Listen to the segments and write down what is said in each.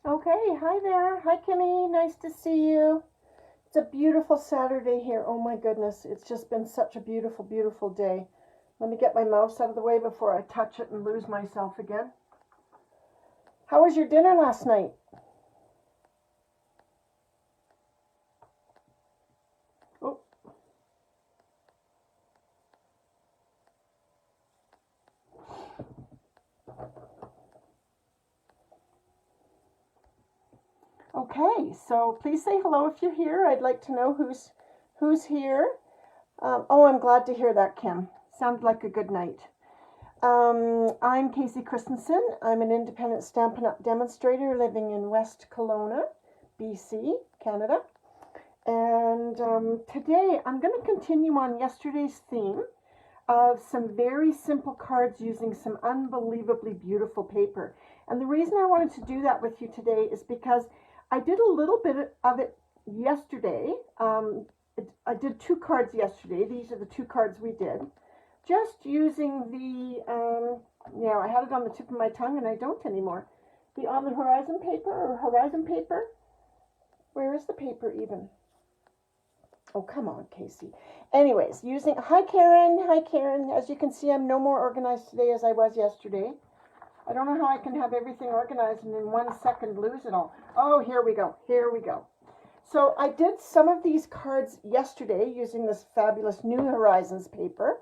Okay, hi there. Hi, Kimmy. Nice to see you. It's a beautiful Saturday here. Oh my goodness, it's just been such a beautiful, beautiful day. Let me get my mouse out of the way before I touch it and lose myself again. How was your dinner last night? Oh, okay. So please say hello if you're here. I'd like to know who's here. Oh, I'm glad to hear that, Kim. Sounds like a good night. I'm Casey Christensen. I'm an independent Stampin' Up! Demonstrator living in West Kelowna, BC, Canada. And today I'm going to continue on yesterday's theme of some very simple cards using some unbelievably beautiful paper. And the reason I wanted to do that with you today is because I did a little bit of it yesterday. I did two cards yesterday. These are the two cards we did. Just using I had it on the tip of my tongue and I don't anymore. The On the Horizon paper or Horizon paper. Where is the paper even? Oh, come on, Casey. Anyways, hi, Karen. Hi, Karen. As you can see, I'm no more organized today as I was yesterday. I don't know how I can have everything organized and in 1 second lose it all. Oh, here we go. Here we go. So I did some of these cards yesterday using this fabulous New Horizons paper.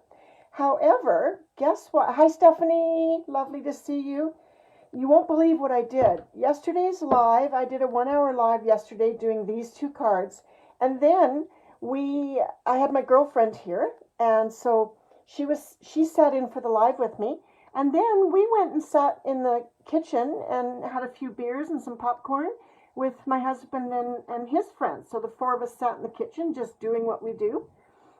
However, guess what? Hi, Stephanie. Lovely to see you. You won't believe what I did. Yesterday's live, I did a 1 hour live yesterday doing these two cards. And then I had my girlfriend here, and so she sat in for the live with me, and then we went and sat in the kitchen and had a few beers and some popcorn with my husband and his friends. So the four of us sat in the kitchen just doing what we do.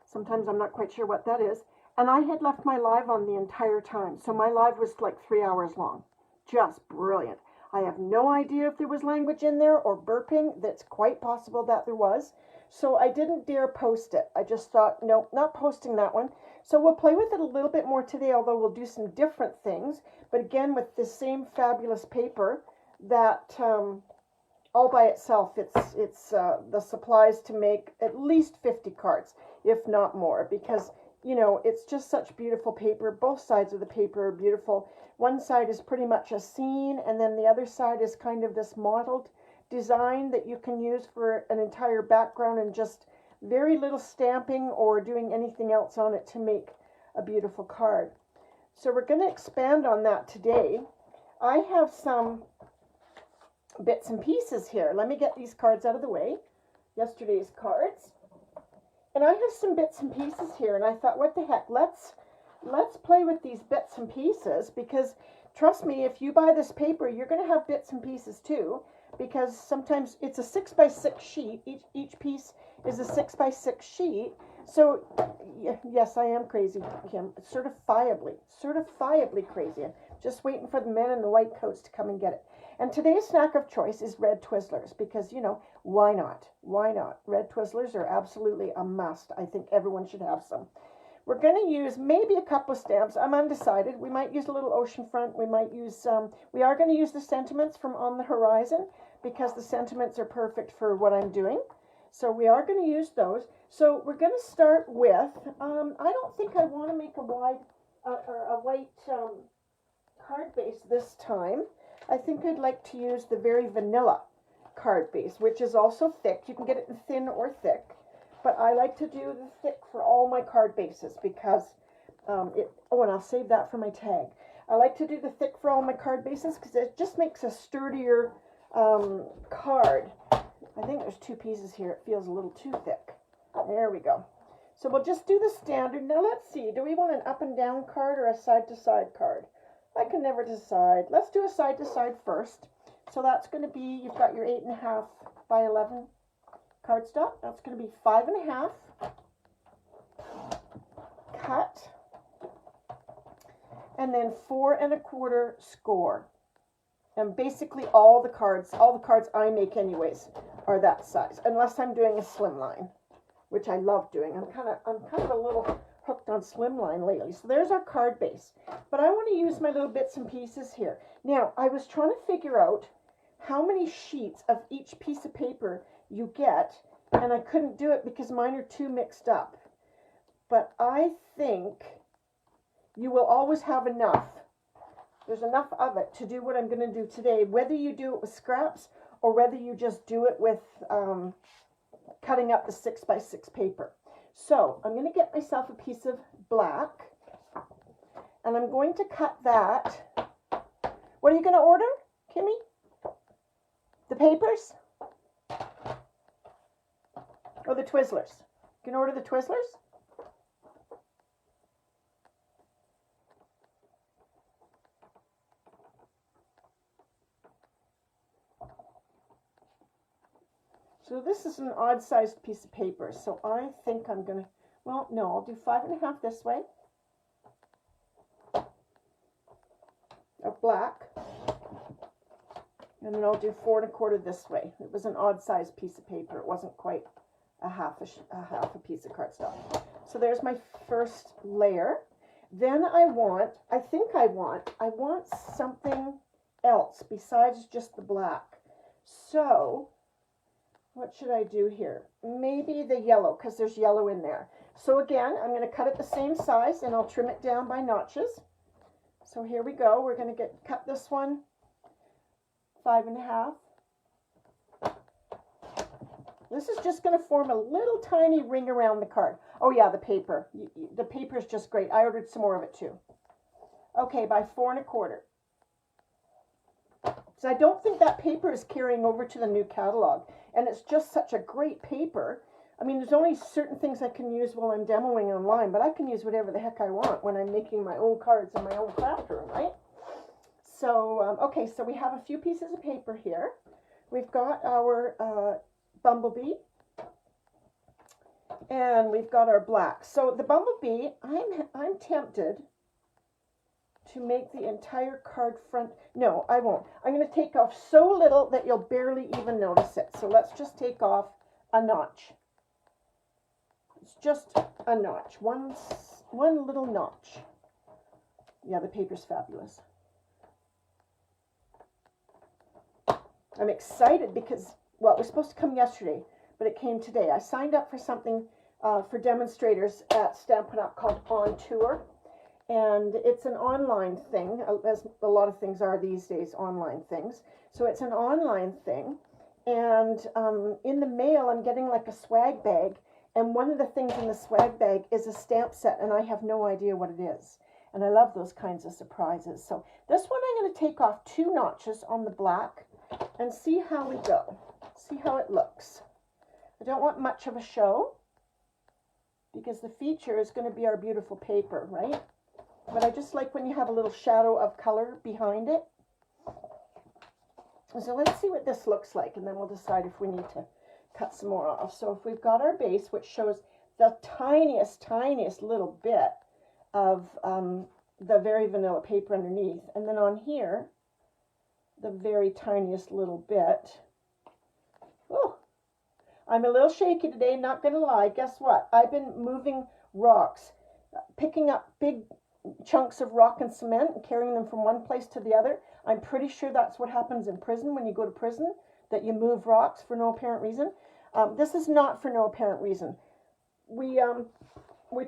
Sometimes I'm not quite sure what that is. And I had left my live on the entire time. So my live was like 3 hours long. Just brilliant. I have no idea if there was language in there or burping. That's quite possible that there was. So I didn't dare post it. I just thought, no, not posting that one. So we'll play with it a little bit more today, although we'll do some different things. But again, with this same fabulous paper that all by itself, it's the supplies to make at least 50 cards, if not more, because it's just such beautiful paper. Both sides of the paper are beautiful. One side is pretty much a scene, and then the other side is kind of this mottled design that you can use for an entire background and just very little stamping or doing anything else on it to make a beautiful card. So we're going to expand on that today. I have some bits and pieces here. Let me get these cards out of the way. Yesterday's cards. And I have some bits and pieces here, and I thought, what the heck, let's play with these bits and pieces, because trust me, if you buy this paper, you're going to have bits and pieces too, because sometimes it's a 6x6 sheet. Each piece is a 6x6 sheet. So yes, I am crazy, Kim. Certifiably crazy. I'm just waiting for the men in the white coats to come and get it. And today's snack of choice is red Twizzlers, because, why not? Why not? Red Twizzlers are absolutely a must. I think everyone should have some. We're going to use maybe a couple of stamps. I'm undecided. We might use a little oceanfront. We might use we are going to use the sentiments from On the Horizon, because the sentiments are perfect for what I'm doing. So we are going to use those. So we're going to start with, I don't think I want to make a white card base this time. I think I'd like to use the very vanilla card base, which is also thick. You can get it in thin or thick, but I like to do the thick for all my card bases because and I'll save that for my tag. I like to do the thick for all my card bases because it just makes a sturdier card. I think there's two pieces here. It feels a little too thick. There we go. So we'll just do the standard. Now let's see. Do we want an up and down card or a side to side card? I can never decide. Let's do a side to side first. So that's going to be, you've got your 8.5 by 11 cardstock. That's going to be 5.5 cut, and then 4.25 score. And basically all the cards I make anyways are that size, unless I'm doing a slimline, which I love doing. I'm kind of a little hooked on slimline lately. So there's our card base. But I want to use my little bits and pieces here. Now, I was trying to figure out how many sheets of each piece of paper you get, and I couldn't do it because mine are too mixed up. But I think you will always have enough. There's enough of it to do what I'm going to do today, whether you do it with scraps or whether you just do it with cutting up the 6x6 paper. So I'm going to get myself a piece of black, and I'm going to cut that. What are you going to order, Kimmy? The papers? Or the Twizzlers? You can order the Twizzlers? So this is an odd-sized piece of paper, so I think I'm going to, well, no, I'll do 5.5 this way of black, and then I'll do 4.25 this way. It was an odd-sized piece of paper. It wasn't quite a half a piece of cardstock. So there's my first layer. Then I want something else besides just the black. So what should I do here? Maybe the yellow, because there's yellow in there. So again, I'm going to cut it the same size, and I'll trim it down by notches. So here we go. We're going to cut this one 5.5. This is just going to form a little tiny ring around the card. Oh yeah, the paper. The paper is just great. I ordered some more of it too. Okay, by 4.25. So I don't think that paper is carrying over to the new catalog. And it's just such a great paper. I mean, there's only certain things I can use while I'm demoing online, but I can use whatever the heck I want when I'm making my own cards in my own craft room, right? So, okay, so we have a few pieces of paper here. We've got our bumblebee, and we've got our black. So the bumblebee, I'm tempted to make the entire card front. No, I won't. I'm going to take off so little that you'll barely even notice it. So let's just take off a notch. It's just a notch. One little notch. Yeah, the paper's fabulous. I'm excited because, well, it was supposed to come yesterday, but it came today. I signed up for something for demonstrators at Stampin' Up! Called On Tour. And it's an online thing, as a lot of things are these days, online things. So it's an online thing. And in the mail, I'm getting like a swag bag. And one of the things in the swag bag is a stamp set, and I have no idea what it is. And I love those kinds of surprises. So this one I'm going to take off 2 notches on the black and see how we go. See how it looks. I don't want much of a show because the feature is going to be our beautiful paper, right? But I just like when you have a little shadow of color behind it. So let's see what this looks like, and then we'll decide if we need to cut some more off. So if we've got our base, which shows the tiniest little bit of the very vanilla paper underneath, and then on here, the very tiniest little bit. Oh, I'm a little shaky today, not going to lie. Guess what? I've been moving rocks, picking up big chunks of rock and cement and carrying them from one place to the other. I'm pretty sure that's what happens in prison when you go to prison, that you move rocks for no apparent reason. This is not for no apparent reason. We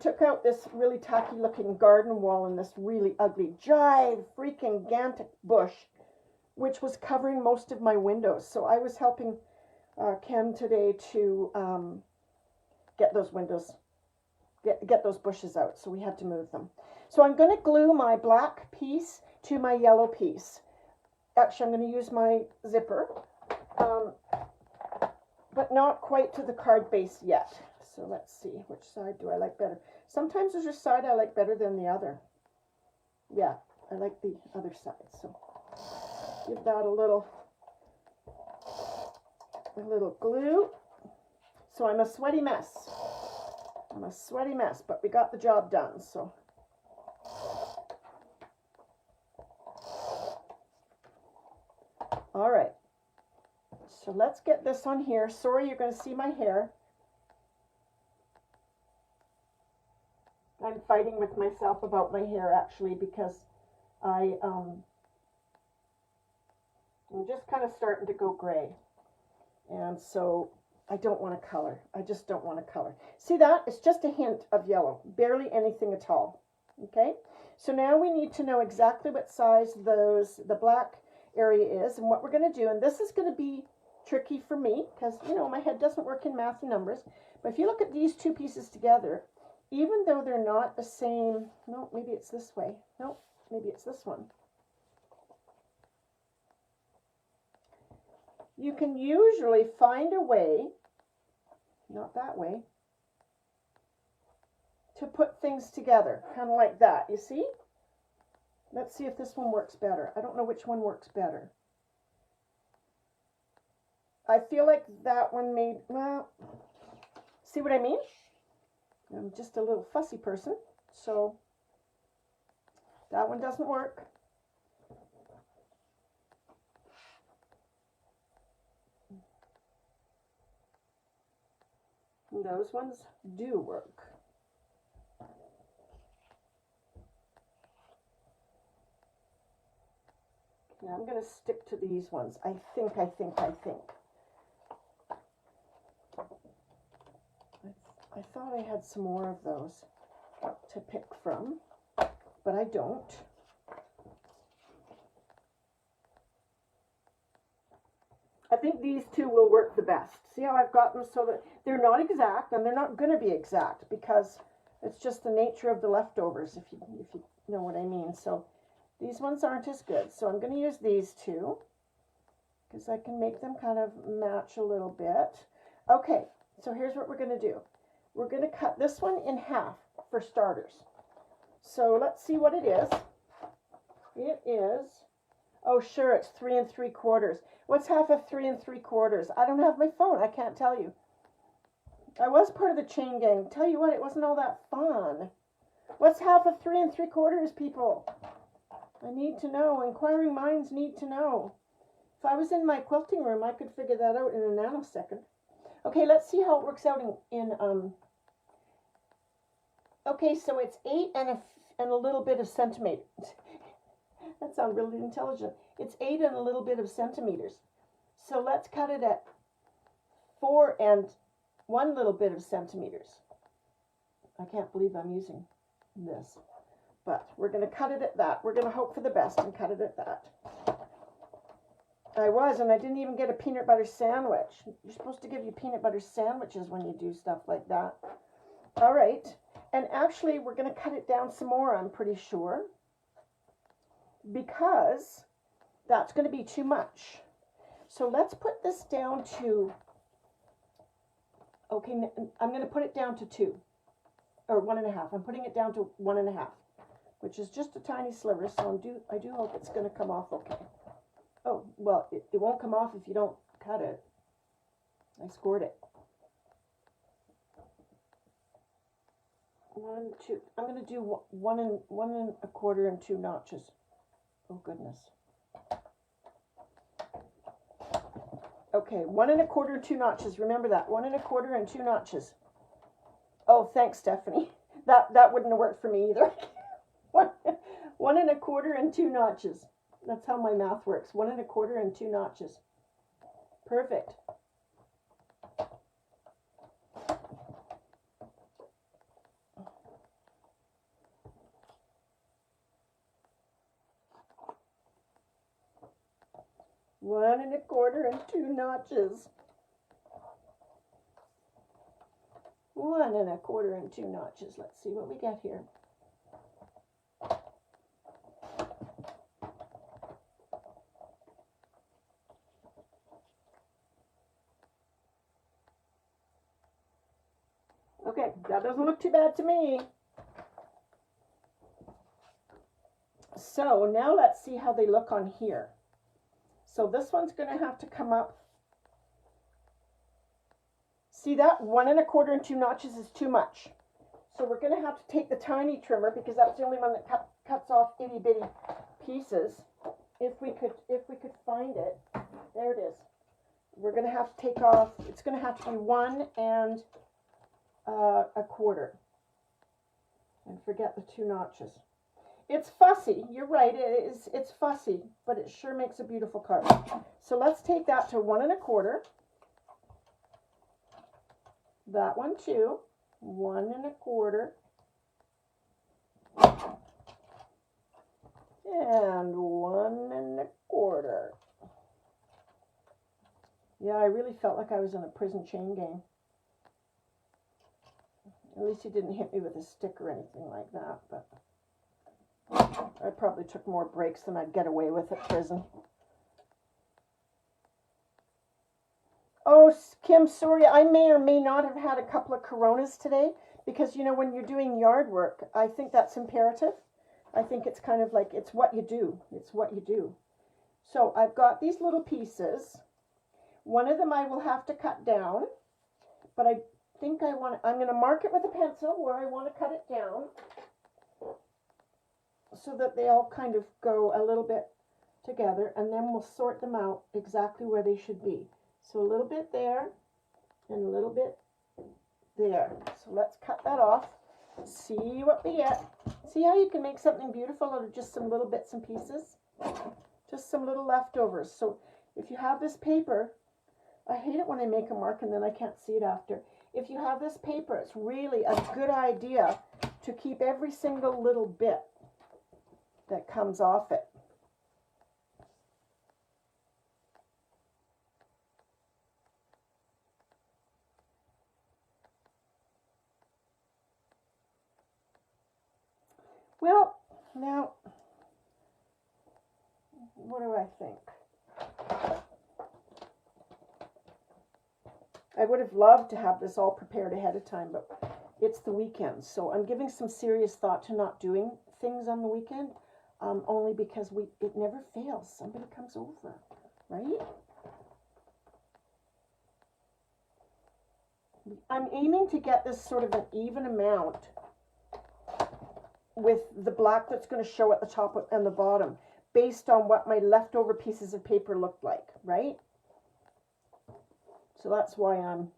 took out this really tacky looking garden wall and this really ugly freaking gantic bush, which was covering most of my windows. So I was helping Ken today to get those windows, get those bushes out. So we had to move them. So I'm going to glue my black piece to my yellow piece. Actually, I'm going to use my zipper, but not quite to the card base yet. So let's see, which side do I like better? Sometimes there's a side I like better than the other. Yeah, I like the other side. So give that a little glue. So I'm a sweaty mess. I'm a sweaty mess, but we got the job done. So all right, so let's get this on here. Sorry, you're going to see my hair. I'm fighting with myself about my hair, actually, because I I'm just kind of starting to go gray. And so I don't want to color. I just don't want to color. See that? It's just a hint of yellow. Barely anything at all. Okay? So now we need to know exactly what size the black area is and what we're going to do. And this is going to be tricky for me because, you know, my head doesn't work in math and numbers. But if you look at these two pieces together, even though they're not the same, no, maybe it's this way. No, maybe it's this one. You can usually find a way, not that way, to put things together, kind of like that, you see? Let's see if this one works better. I don't know which one works better. I feel like that one made, well, see what I mean? I'm just a little fussy person, so that one doesn't work. And those ones do work. Yeah, I'm going to stick to these ones. I think. I thought I had some more of those to pick from, but I don't. I think these two will work the best. See how I've got them so that they're not exact, and they're not going to be exact because it's just the nature of the leftovers, if you know what I mean. So these ones aren't as good. So I'm going to use these two because I can make them kind of match a little bit. Okay, so here's what we're going to do. We're going to cut this one in half for starters. So let's see what it is. It is, oh sure, it's 3 3/4. What's half of 3 3/4? I don't have my phone. I can't tell you. I was part of the chain gang. Tell you what, it wasn't all that fun. What's half of 3 3/4, people? I need to know. Inquiring minds need to know. If I was in my quilting room, I could figure that out in a nanosecond. Okay, let's see how it works out in okay, so it's 8 and a little bit of centimeters. That sounds really intelligent. It's 8 and a little bit of centimeters. So let's cut it at 4 and 1 little bit of centimeters. I can't believe I'm using this. But we're going to cut it at that. We're going to hope for the best and cut it at that. And I didn't even get a peanut butter sandwich. You're supposed to give you peanut butter sandwiches when you do stuff like that. All right. And actually, we're going to cut it down some more, I'm pretty sure, because that's going to be too much. So let's put this down to, okay, I'm going to put it down to 2, or 1.5. I'm putting it down to 1.5, which is just a tiny sliver, so I do hope it's going to come off okay. Oh, well, it won't come off if you don't cut it. I scored it. 1, 2. I'm going to do 1 1/4 and 2 notches. Oh goodness. Okay, 1 1/4 and 2 notches. Remember that. 1 1/4 and 2 notches. Oh, thanks, Stephanie. That wouldn't have worked for me either. 1 1/4 and 2 notches. That's how my math works. 1 1/4 and 2 notches. Perfect. One and a quarter and 2 notches. 1 1/4 and 2 notches. Let's see what we get here. Okay, that doesn't look too bad to me. So now let's see how they look on here. So this one's going to have to come up. See that? 1 1/4 and 2 notches is too much. So we're going to have to take the tiny trimmer because that's the only one that cuts off itty bitty pieces. If we could find it. There it is. We're going to have to take off, it's going to have to be 1 1/4. And forget the 2 notches. It's fussy. You're right. It's fussy, but it sure makes a beautiful card. So let's take that to 1 1/4. That one too. 1 1/4. And 1 1/4. Yeah, I really felt like I was in a prison chain game. At least he didn't hit me with a stick or anything like that, but I probably took more breaks than I'd get away with at prison. Oh, Kim, sorry, I may or may not have had a couple of Coronas today because, you know, when you're doing yard work, I think that's imperative. I think it's kind of like, it's what you do. It's what you do. So I've got these little pieces. One of them I will have to cut down, but I think I'm going to mark it with a pencil where I want to cut it down so that they all kind of go a little bit together, and then we'll sort them out exactly where they should be. So a little bit there and a little bit there. So let's cut that off. See what we get. See how you can make something beautiful out of just some little bits and pieces? Just some little leftovers. So if you have this paper, I hate it when I make a mark and then I can't see it after. If you have this paper, it's really a good idea to keep every single little bit that comes off it. Well, now, what do I think? I would have loved to have this all prepared ahead of time, but it's the weekend, so I'm giving some serious thought to not doing things on the weekend, only because it never fails. Somebody comes over, right? I'm aiming to get this sort of an even amount with the black that's going to show at the top and the bottom, based on what my leftover pieces of paper looked like, right? So that's why I'm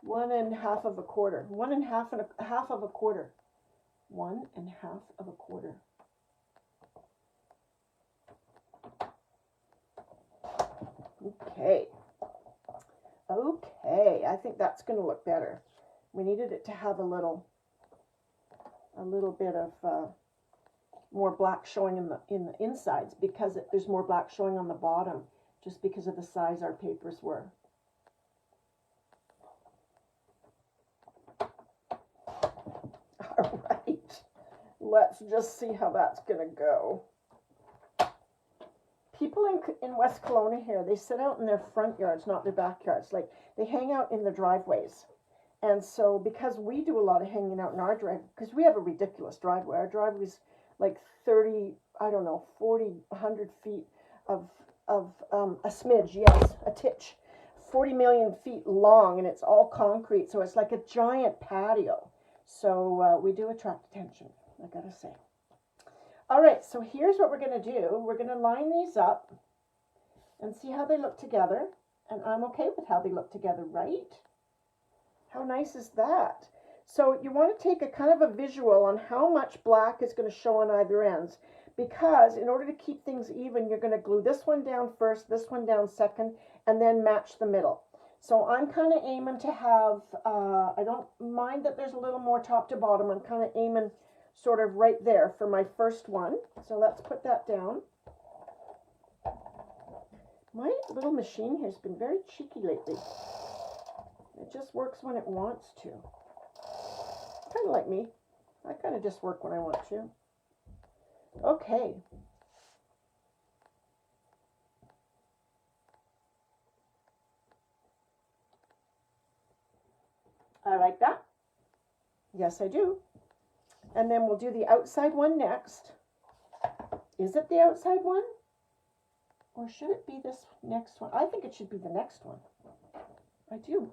1 1/2 of a quarter. 1 1/2 and a half of a quarter. 1 1/2 of a quarter. Okay. Okay, I think that's going to look better. We needed it to have a little bit of more black showing in the insides, because there's more black showing on the bottom, just because of the size our papers were. All right, let's just see how that's going to go. People in West Kelowna here, they sit out in their front yards, not their backyards. Like, they hang out in the driveways. And so, because we do a lot of hanging out in our driveway, because we have a ridiculous driveway. Our driveway's like 30, I don't know, 40, 100 feet of a smidge, yes, a titch. 40 million feet long, and it's all concrete, so it's like a giant patio. So we do attract attention, I gotta say. All right, so here's what we're going to do. We're going to line these up and see how they look together. And I'm okay with how they look together, right? How nice is that? So you want to take a kind of a visual on how much black is going to show on either ends. Because in order to keep things even, you're going to glue this one down first, this one down second, and then match the middle. So I'm kind of aiming to have, I don't mind that there's a little more top to bottom. I'm kind of aiming sort of right there for my first one. So let's put that down. My little machine here has been very cheeky lately. It just works when it wants to. Kind of like me. I kind of just work when I want to. Okay. I like that. Yes, I do. And then we'll do the outside one next. Is it the outside one? Or should it be this next one? I think it should be the next one. I do.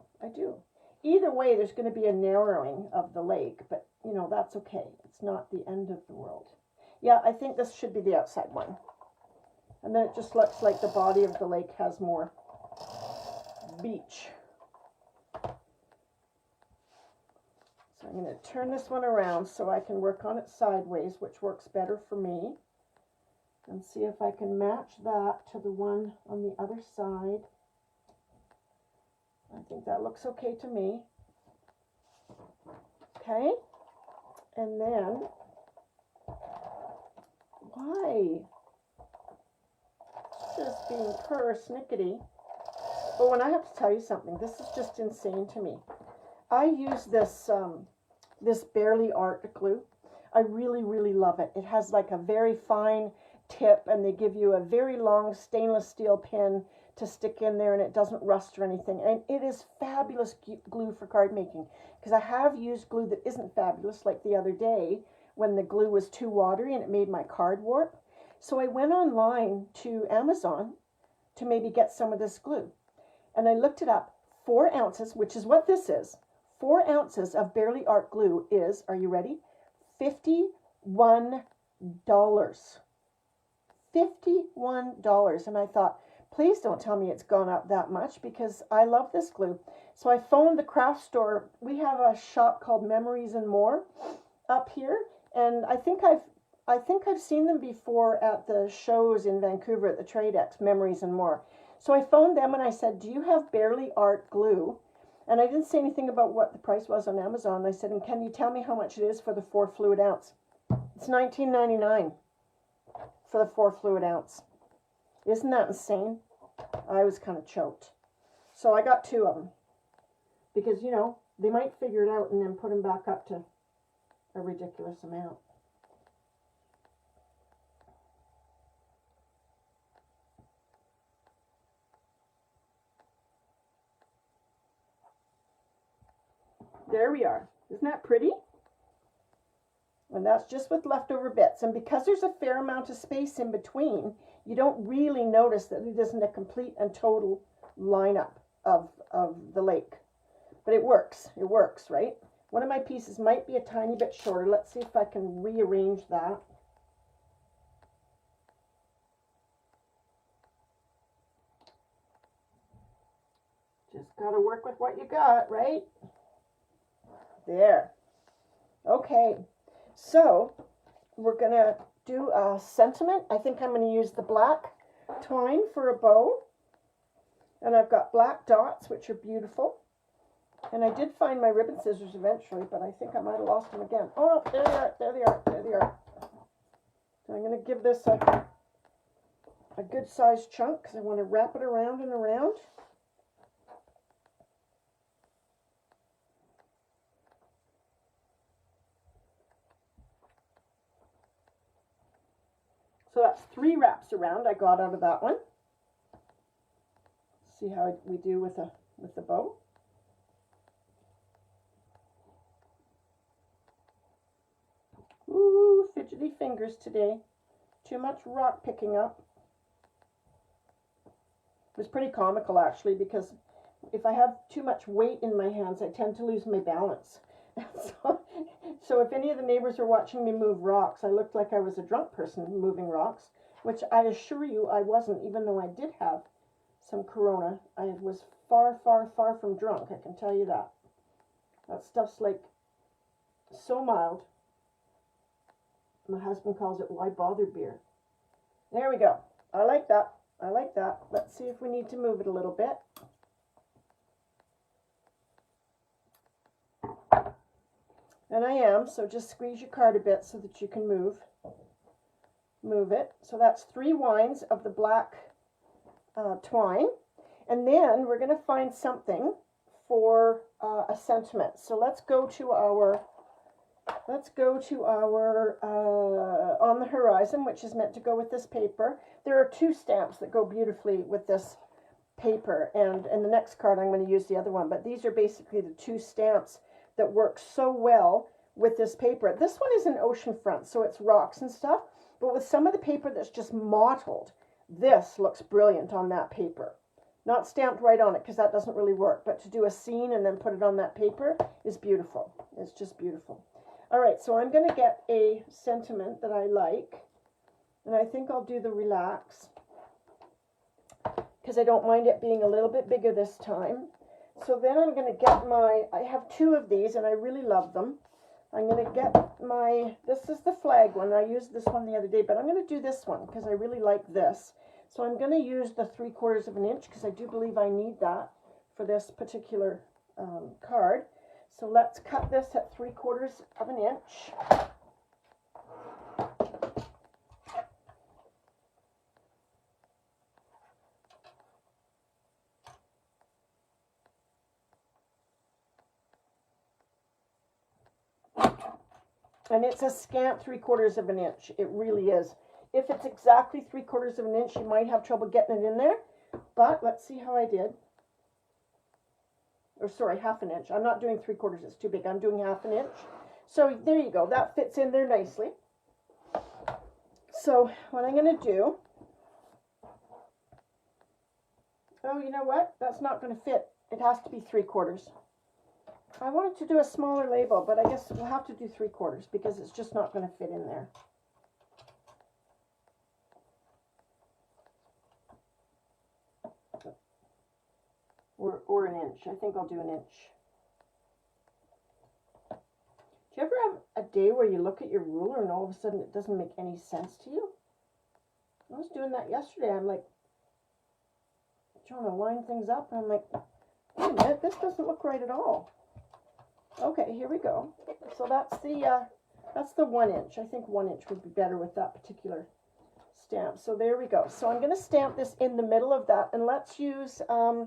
Either way, there's going to be a narrowing of the lake, but, you know, that's okay. It's not the end of the world. Yeah, I think this should be the outside one. And then it just looks like the body of the lake has more beach. So I I'm going to turn this one around so I can work on it sideways, which works better for me. And see if I can match that to the one on the other side. I think that looks okay to me. Okay. And then, why? Just being persnickety. But when I have to tell you something, this is just insane to me. I use this this Barely Art glue. I really, really love it. It has like a very fine tip, and they give you a very long stainless steel pin to stick in there, and it doesn't rust or anything. And it is fabulous glue for card making, because I have used glue that isn't fabulous, like the other day when the glue was too watery and it made my card warp. So I went online to Amazon to maybe get some of this glue, and I looked it up. 4 ounces, which is what this is, 4 ounces of Barely Art glue is, are you ready? $51. $51. And I thought, please don't tell me it's gone up that much, because I love this glue. So I phoned the craft store. We have a shop called Memories and More up here, and I think I've seen them before at the shows in Vancouver at the Trade X, Memories and More. So I phoned them and I said, do you have Barely Art glue? And I didn't say anything about what the price was on Amazon. I said, and can you tell me how much it is for the 4 fluid ounce? It's $19.99 for the 4 fluid ounce. Isn't that insane? I was kind of choked. So I got 2 of them, because, you know, they might figure it out and then put them back up to a ridiculous amount. There we are. Isn't that pretty? And that's just with leftover bits. And because there's a fair amount of space in between, you don't really notice that it isn't a complete and total lineup of the lake. But it works. It works, right? One of my pieces might be a tiny bit shorter. Let's see if I can rearrange that. Just got to work with what you got, right? There. Okay. So we're going to do a sentiment. I think I'm going to use the black twine for a bow. And I've got black dots, which are beautiful. And I did find my ribbon scissors eventually, but I think I might have lost them again. Oh, no, there they are, there they are, there they are. So I'm going to give this a good sized chunk, because I want to wrap it around and around. So that's 3 wraps around I got out of that one. See how we do with the bow. Ooh, fidgety fingers today. Too much rock picking up. It was pretty comical, actually, because if I have too much weight in my hands, I tend to lose my balance. So if any of the neighbors are watching me move rocks, I looked like I was a drunk person moving rocks, which I assure you I wasn't, even though I did have some Corona. I was far, far, far from drunk, I can tell you that. That stuff's like so mild. My husband calls it, why bother beer? There we go. I like that. I like that. Let's see if we need to move it a little bit. And I am, so just squeeze your card a bit so that you can move it. So that's 3 winds of the black twine. And then we're going to find something for a sentiment. So let's go to our On the Horizon, which is meant to go with this paper. There are 2 stamps that go beautifully with this paper, and in the next card I'm going to use the other one, but these are basically the 2 stamps that work so well with this paper. This one is an ocean front, so it's rocks and stuff, but with some of the paper that's just mottled, this looks brilliant on that paper. Not stamped right on it, because that doesn't really work, but to do a scene and then put it on that paper is beautiful. It's just beautiful. All right, so I'm going to get a sentiment that I like, and I think I'll do the Relax, because I don't mind it being a little bit bigger this time. So then I'm going to get my, I have two of these and I really love them. I'm going to get my, this is the flag one. I used this one the other day, but I'm going to do this one because I really like this. So I'm going to use the 3/4 of an inch because I do believe I need that for this particular card. So let's cut this at 3/4 of an inch. And it's a scant 3/4 of an inch. It really is. If it's exactly 3/4 of an inch, you might have trouble getting it in there. But let's see how I did. Or sorry, 1/2 inch. I'm not doing 3/4. It's too big. I'm doing 1/2 inch. So there you go. That fits in there nicely. So what I'm going to do. Oh, you know what? That's not going to fit. It has to be 3/4. I wanted to do a smaller label, but I guess we'll have to do 3/4 because it's just not going to fit in there. Or an inch. I think I'll do an inch. Do you ever have a day where you look at your ruler and all of a sudden it doesn't make any sense to you? I was doing that yesterday. I'm like trying to line things up and I'm like, wait a minute, this doesn't look right at all. Okay, here we go. So that's the 1 inch. I think 1 inch would be better with that particular stamp. So there we go. So I'm going to stamp this in the middle of that, and let's use I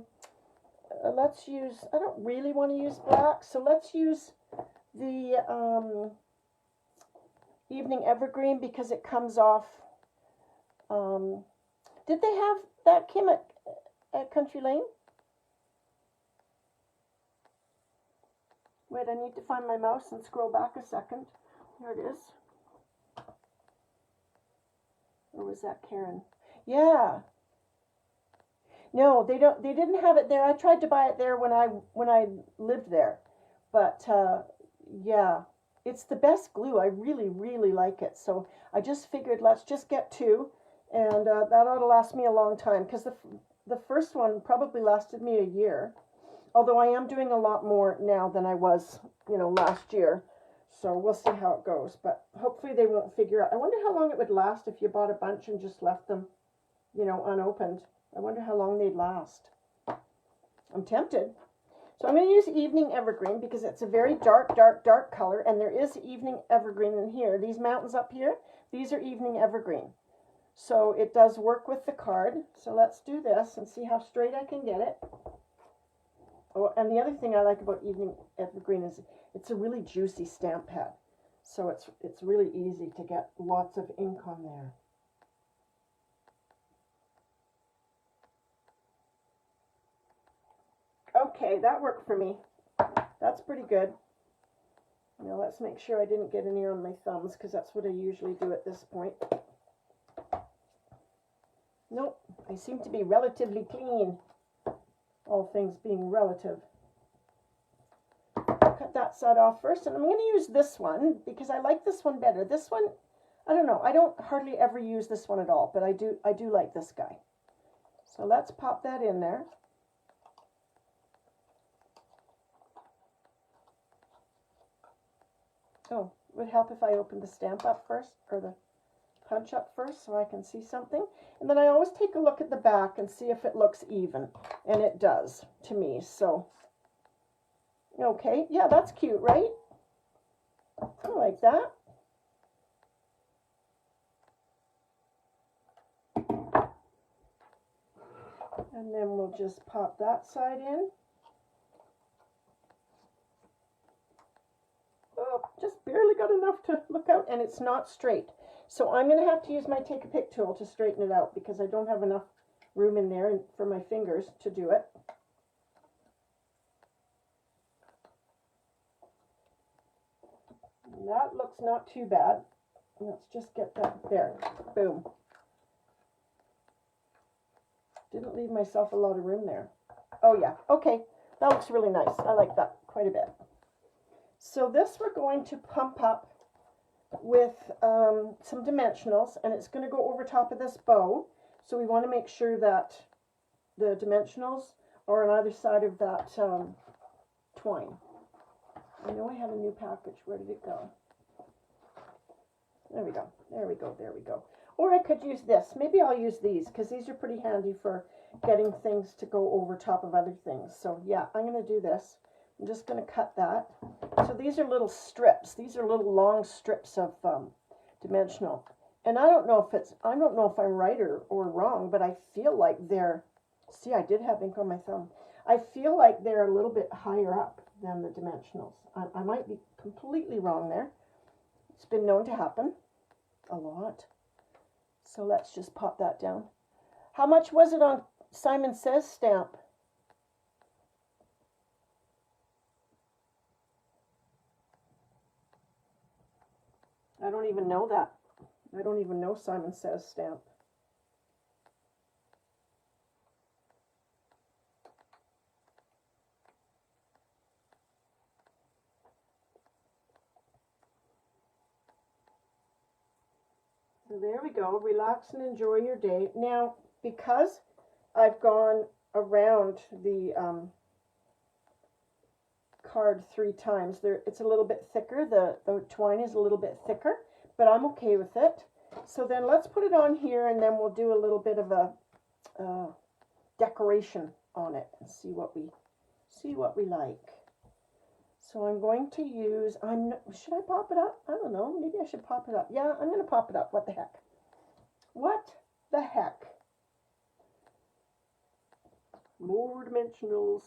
don't really want to use black, so let's use the Evening Evergreen because it comes off. Did they have that, Kim, at Country Lane? Wait, I need to find my mouse and scroll back a second. Here it is. Or was that Karen? Yeah. No, they don't. They didn't have it there. I tried to buy it there when I lived there, but yeah, it's the best glue. I really like it. So I just figured let's just get two, and that ought to last me a long time because the first one probably lasted me a year. Although I am doing a lot more now than I was, last year. So we'll see how it goes. But hopefully they won't figure out. I wonder how long it would last if you bought a bunch and just left them, unopened. I wonder how long they'd last. I'm tempted. So I'm going to use Evening Evergreen because it's a very dark color. And there is Evening Evergreen in here. These mountains up here, these are Evening Evergreen. So it does work with the card. So let's do this and see how straight I can get it. Oh, and the other thing I like about Evening Evergreen is it's a really juicy stamp pad. So it's really easy to get lots of ink on there. Okay, that worked for me. That's pretty good. Now let's make sure I didn't get any on my thumbs because that's what I usually do at this point. Nope, I seem to be relatively clean. All things being relative. Cut that side off first, and I'm going to use this one because I like this one better. This one, I don't know, I don't hardly ever use this one at all, but I do like this guy. So let's pop that in there. Oh, it would help if I opened the stamp up first, or the punch up first so I can see something. And then I always take a look at the back and see if it looks even. And it does to me. So, okay. Yeah, that's cute, right? I like that. And then we'll just pop that side in. Oh, just barely got enough to look out, and it's not straight. So I'm going to have to use my Take a Pick tool to straighten it out because I don't have enough room in there for my fingers to do it. And that looks not too bad. Let's just get that there. Boom. Didn't leave myself a lot of room there. Oh yeah, okay. That looks really nice. I like that quite a bit. So this we're going to pump up with some dimensionals, and it's going to go over top of this bow. So we want to make sure that the dimensionals or on either side of that twine. I know I have a new package. Where did it go? There we go. There we go. There we go. Or I could use this. Maybe I'll use these because these are pretty handy for getting things to go over top of other things. So yeah, I'm going to do this. I'm just going to cut that. So these are little strips. These are little long strips of dimensional. And I don't know if I'm right or wrong, but I feel like they're, see, I did have ink on my thumb. I feel like they're a little bit higher up than the dimensionals. I might be completely wrong there. It's been known to happen a lot. So let's just pop that down. How much was it on Simon Says stamp? I don't even know that. I don't even know Simon Says stamp. So there we go. Relax and enjoy your day. Now, because I've gone around the card 3 times, it's a little bit thicker. The twine is a little bit thicker, but I'm okay with it. So then let's put it on here, and then we'll do a little bit of a decoration on it and see what we like. So I'm going to use, should I pop it up? I don't know. Maybe I should pop it up. Yeah, I'm going to pop it up. What the heck? What the heck? More dimensionals.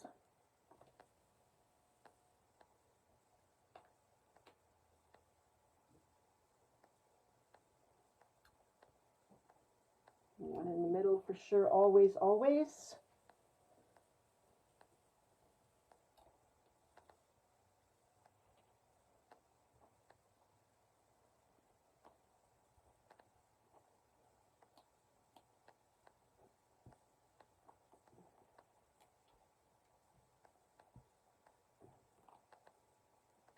One in the middle for sure. Always, always.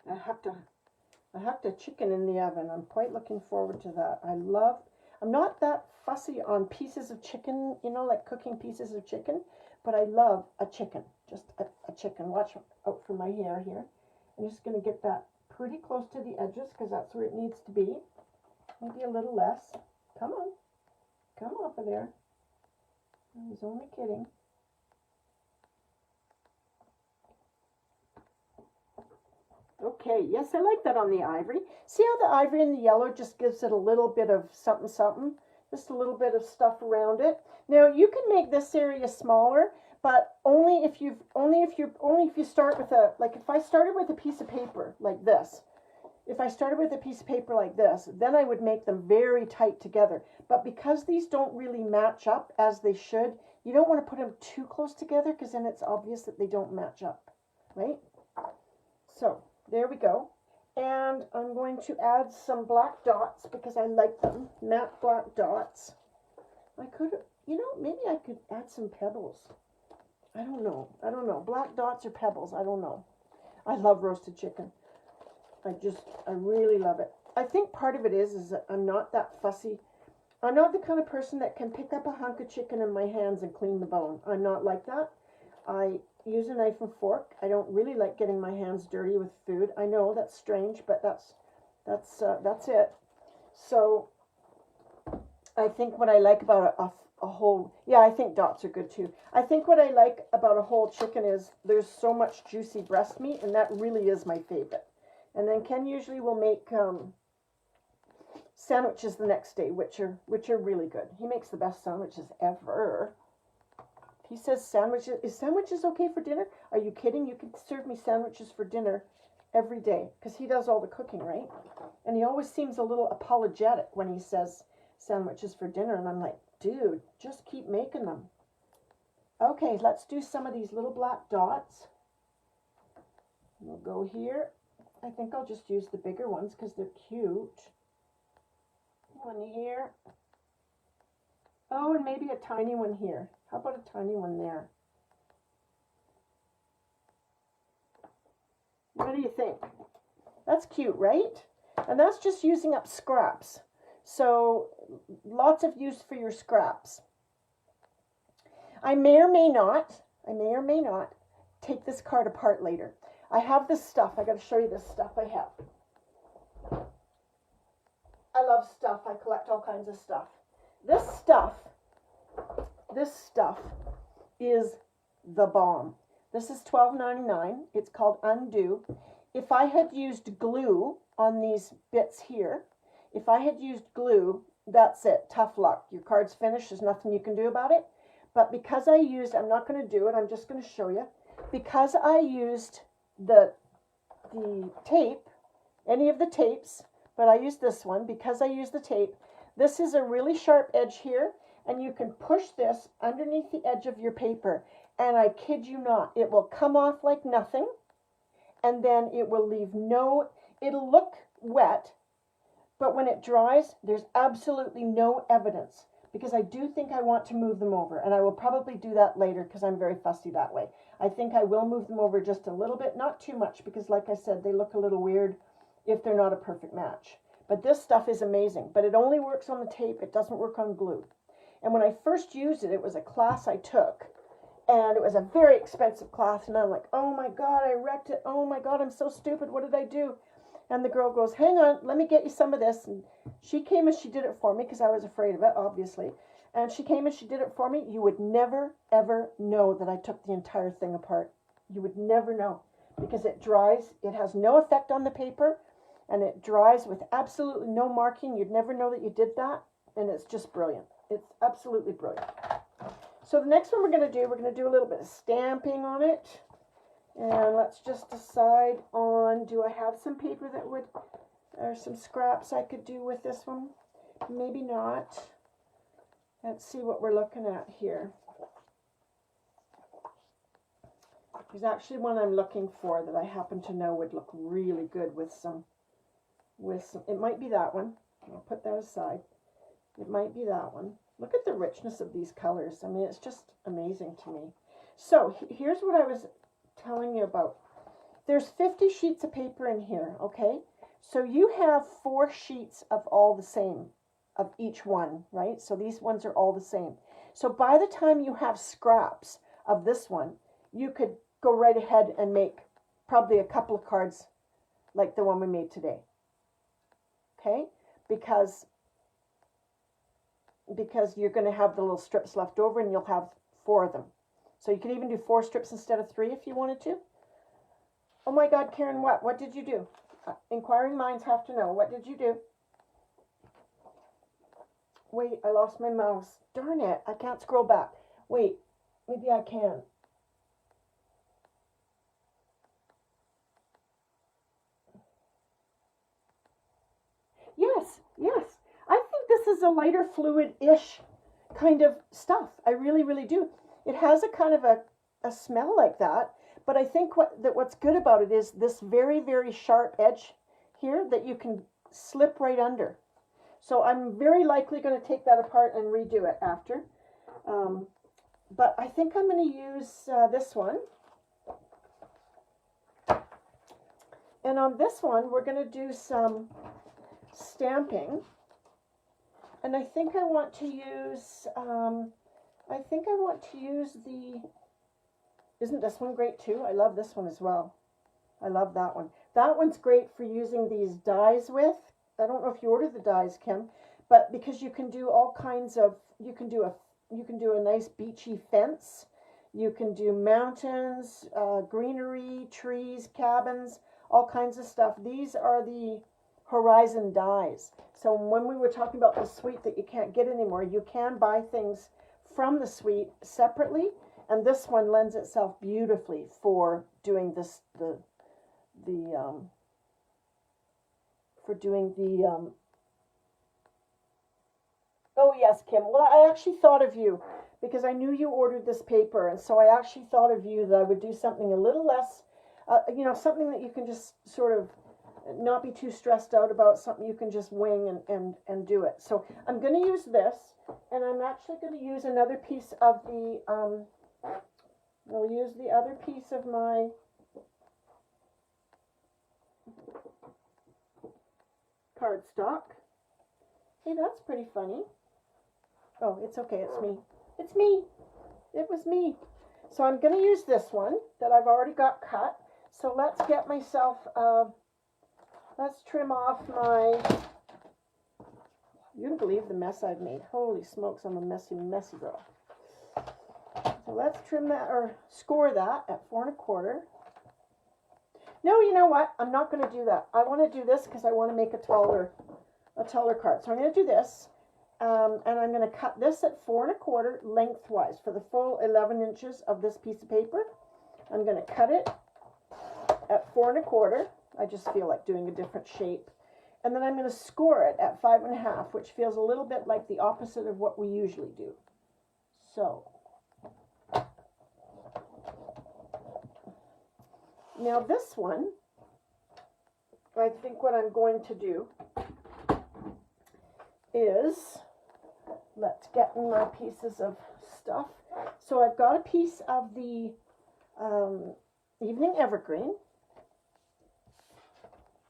I have to chicken in the oven. I'm quite looking forward to that. I'm not that fussy on pieces of chicken, you know, like cooking pieces of chicken, but I love a chicken, just a chicken. Watch out for my hair here. I'm just going to get that pretty close to the edges because that's where it needs to be. Maybe a little less. Come on. Come off of there. I was only kidding. Okay, yes, I like that on the ivory. See how the ivory and the yellow just gives it a little bit of something, something? Just a little bit of stuff around it. Now, you can make this area smaller, but only if you start with like if I started with a piece of paper like this. If I started with a piece of paper like this, then I would make them very tight together. But because these don't really match up as they should, you don't want to put them too close together because then it's obvious that they don't match up, right? So there we go. And I'm going to add some black dots because I like them, matte black dots. I could, you know, maybe I could add some pebbles. I don't know. Black dots or pebbles, I don't know. I love roasted chicken. I really love it. I think part of it is that I'm not that fussy. I'm not the kind of person that can pick up a hunk of chicken in my hands and clean the bone. I'm not like that. I use a knife and fork. I don't really like getting my hands dirty with food. I know that's strange, but that's it. So I think what I like about a whole, yeah, I think dots are good too. I think what I like about a whole chicken is there's so much juicy breast meat, and that really is my favorite. And then Ken usually will make sandwiches the next day, which are really good. He makes the best sandwiches ever. He says sandwiches, is sandwiches okay for dinner? Are you kidding? You can serve me sandwiches for dinner every day because he does all the cooking, right? And he always seems a little apologetic when he says sandwiches for dinner. And I'm like, dude, just keep making them. Okay, let's do some of these little black dots. We'll go here. I think I'll just use the bigger ones because they're cute. One here. Oh, and maybe a tiny one here. How about a tiny one there? What do you think? That's cute, right? And that's just using up scraps. So lots of use for your scraps. I may or may not, I may or may not take this card apart later. I have this stuff. I got to show you this stuff I have. I love stuff. I collect all kinds of stuff. This stuff is the bomb. This is $12.99. It's called Undo. If I had used glue on these bits here, if I had used glue, that's it. Tough luck. Your card's finished. There's nothing you can do about it. But because I used, I'm not going to do it. I'm just going to show you. Because I used the tape, any of the tapes, but I used this one. Because I used the tape, this is a really sharp edge here, and you can push this underneath the edge of your paper, and I kid you not, it will come off like nothing, and then it will leave no, it'll look wet, but when it dries, there's absolutely no evidence, because I do think I want to move them over, and I will probably do that later because I'm very fussy that way. I think I will move them over just a little bit, not too much, because like I said, they look a little weird if they're not a perfect match. But this stuff is amazing, but it only works on the tape. It doesn't work on glue. And when I first used it, it was a class I took, and it was a very expensive class, and I'm like, oh my God, I wrecked it. Oh my God, I'm so stupid. What did I do? And the girl goes, hang on, let me get you some of this. And she came and she did it for me because I was afraid of it, obviously. And she came and she did it for me. You would never, ever know that I took the entire thing apart. You would never know, because it dries. It has no effect on the paper, and it dries with absolutely no marking. You'd never know that you did that, and it's just brilliant. It's absolutely brilliant. So the next one we're going to do a little bit of stamping on it. And let's just decide on, do I have some paper that would, or some scraps I could do with this one? Maybe not. Let's see what we're looking at here. There's actually one I'm looking for that I happen to know would look really good with some, it might be that one. I'll put that aside. It might be that one. Look at the richness of these colors. I mean, it's just amazing to me. So here's what I was telling you about. There's 50 sheets of paper in here, okay? So you have 4 sheets of all the same, of each one, right? So these ones are all the same. So by the time you have scraps of this one, you could go right ahead and make probably a couple of cards like the one we made today, okay? Because you're going to have the little strips left over, and you'll have 4 of them. So you could even do 4 strips instead of 3 if you wanted to. Oh my God, Karen, what? What did you do? Inquiring minds have to know. What did you do? Wait, I lost my mouse. Darn it, I can't scroll back. Wait, maybe I can. Yes, yes. I think this is a lighter fluid-ish kind of stuff. I really, really do. It has a kind of a smell like that, but I think what's good about it is this very, very sharp edge here that you can slip right under. So I'm very likely going to take that apart and redo it after. But I think I'm going to use this one. And on this one, we're going to do some stamping. And I think I want to use, the, isn't this one great too? I love this one as well. I love that one. That one's great for using these dies with. I don't know if you ordered the dies, Kim, but because you can do all kinds of, you can do a nice beachy fence. You can do mountains, greenery, trees, cabins, all kinds of stuff. These are the horizon dies. So when we were talking about the suite that you can't get anymore, you can buy things from the suite separately, and this one lends itself beautifully for doing this, oh yes, Kim. Well, I actually thought of you because I knew you ordered this paper, and so I actually thought of you that I would do something a little less, something that you can just sort of not be too stressed out about, something you can just wing and do it. So I'm going to use this, and I'm actually going to use another piece of the, I'll use the other piece of my cardstock. Hey, that's pretty funny. Oh, it's okay, it's me. It's me. It was me. So I'm going to use this one that I've already got cut. So let's get myself, let's trim off my, you don't believe the mess I've made. Holy smokes, I'm a messy, messy girl. So let's trim that, or score that at 4 1/4. No, you know what? I'm not going to do that. I want to do this because I want to make a taller card. So I'm going to do this. And I'm going to cut this at 4 1/4 lengthwise for the full 11 inches of this piece of paper. I'm going to cut it at 4 1/4. I just feel like doing a different shape. And then I'm going to score it at 5 1/2, which feels a little bit like the opposite of what we usually do. So, now this one, I think what I'm going to do is, let's get in my pieces of stuff. So I've got a piece of the Evening Evergreen,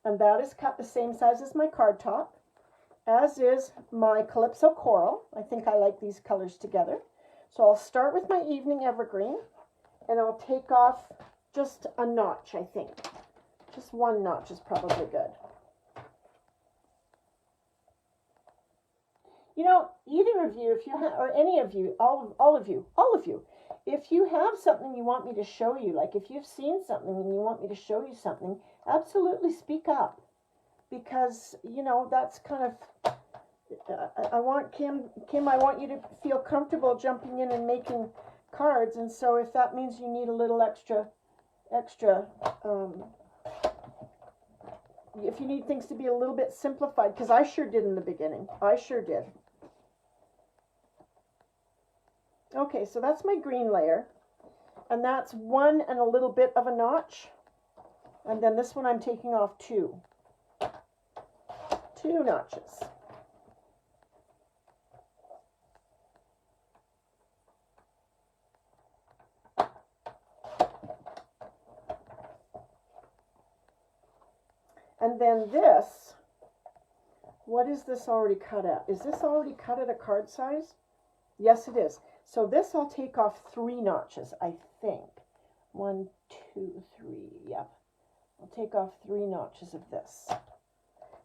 and that is cut the same size as my card top, as is my Calypso Coral. I think I like these colors together. So I'll start with my Evening Evergreen, and I'll take off just a notch, I think. Just one notch is probably good. You know, either of you, if you have, or any of you, all of you, if you have something you want me to show you, like if you've seen something and you want me to show you something, absolutely speak up. Because, you know, that's kind of, I want Kim, I want you to feel comfortable jumping in and making cards. And so if that means you need a little extra, if you need things to be a little bit simplified, because I sure did in the beginning. I sure did. Okay, so that's my green layer, and that's 1 and a little bit of a notch, and then this one I'm taking off 2 notches. And then this, what is this already cut at? Is this already cut at a card size? Yes, it is. So this I'll take off 3 notches, I think. 1, 2, 3, yep. I'll take off 3 notches of this.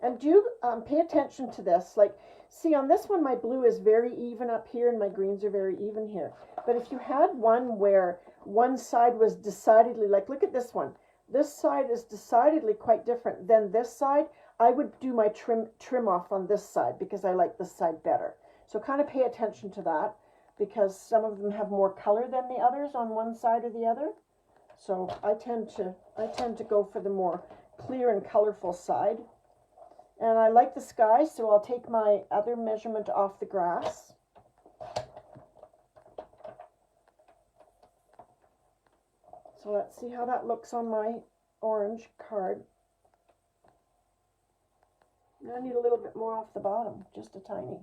And do pay attention to this. Like, see, on this one, my blue is very even up here and my greens are very even here. But if you had one where one side was decidedly, like, look at this one. This side is decidedly quite different than this side. I would do my trim off on this side because I like this side better. So kind of pay attention to that, because some of them have more color than the others on one side or the other. So I tend to go for the more clear and colorful side. And I like the sky, so I'll take my other measurement off the grass. So let's see how that looks on my orange card. I need a little bit more off the bottom, just a tiny.